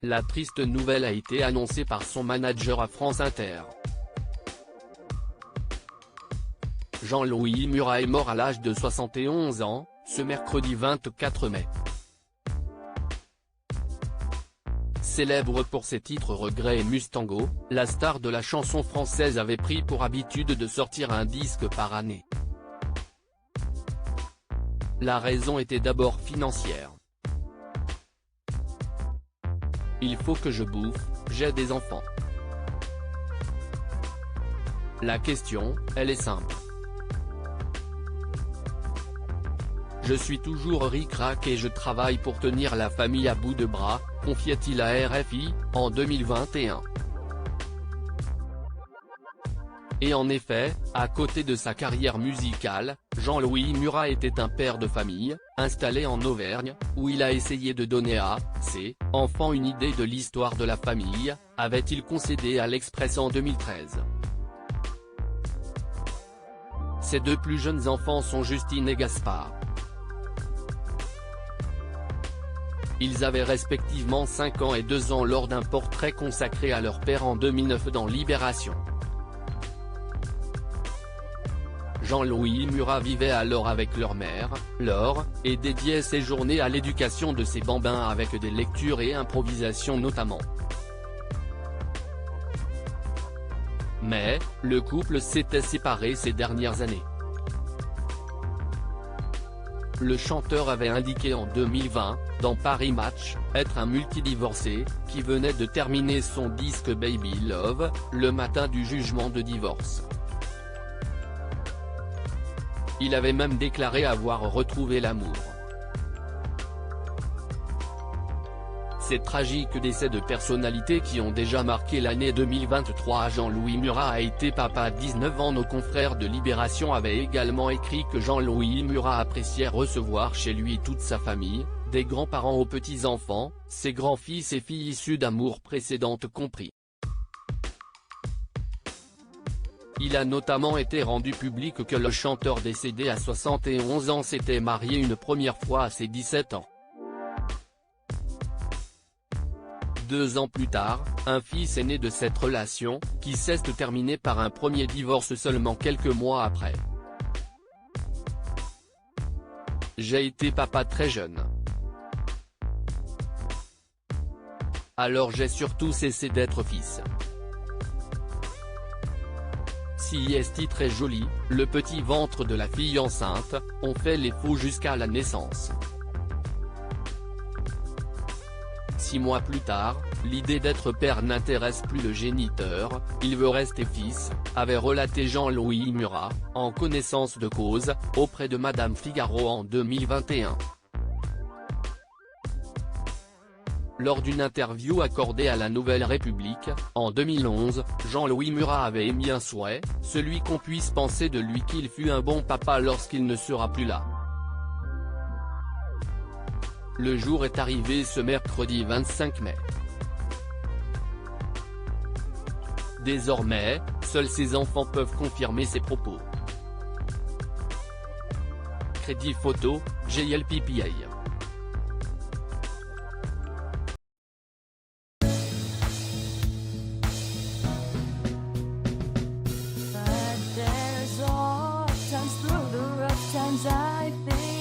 La triste nouvelle a été annoncée par son manager à France Inter. Jean-Louis Murat est mort à l'âge de 71 ans, ce mercredi 24 mai. Célèbre pour ses titres Regret et Mustango, la star de la chanson française avait pris pour habitude de sortir un disque par année. La raison était d'abord financière. Il faut que je bouffe, j'ai des enfants. La question, elle est simple. Je suis toujours ric-rac et je travaille pour tenir la famille à bout de bras, confiait-il à RFI, en 2021. Et en effet, à côté de sa carrière musicale, Jean-Louis Murat était un père de famille, installé en Auvergne, où il a essayé de donner à ses enfants une idée de l'histoire de la famille, avait-il concédé à l'Express en 2013. Ses deux plus jeunes enfants sont Justine et Gaspard. Ils avaient respectivement 5 ans et 2 ans lors d'un portrait consacré à leur père en 2009 dans Libération. Jean-Louis Murat vivait alors avec leur mère, Laure, et dédiait ses journées à l'éducation de ses bambins avec des lectures et improvisations notamment. Mais, le couple s'était séparé ces dernières années. Le chanteur avait indiqué en 2020, dans Paris Match, être un multidivorcé, qui venait de terminer son disque Baby Love, le matin du jugement de divorce. Il avait même déclaré avoir retrouvé l'amour. Ces tragiques décès de personnalités qui ont déjà marqué l'année 2023. Jean-Louis Murat a été papa à 19 ans. Nos confrères de Libération avaient également écrit que Jean-Louis Murat appréciait recevoir chez lui toute sa famille, des grands-parents aux petits-enfants, ses grands-fils et filles issus d'amours précédentes compris. Il a notamment été rendu public que le chanteur décédé à 71 ans s'était marié une première fois à ses 17 ans. 2 ans plus tard, un fils est né de cette relation, qui s'est terminée par un premier divorce seulement quelques mois après. J'ai été papa très jeune. Alors j'ai surtout cessé d'être fils. Si est très joli, le petit ventre de la fille enceinte, on fait les faux jusqu'à la naissance. 6 mois plus tard, l'idée d'être père n'intéresse plus le géniteur, il veut rester fils, avait relaté Jean-Louis Murat, en connaissance de cause, auprès de Madame Figaro en 2021. Lors d'une interview accordée à la Nouvelle République, en 2011, Jean-Louis Murat avait émis un souhait, celui qu'on puisse penser de lui qu'il fut un bon papa lorsqu'il ne sera plus là. Le jour est arrivé ce mercredi 25 mai. Désormais, seuls ses enfants peuvent confirmer ses propos. Crédit photo, JLPPA. But there's all times through the rough times I think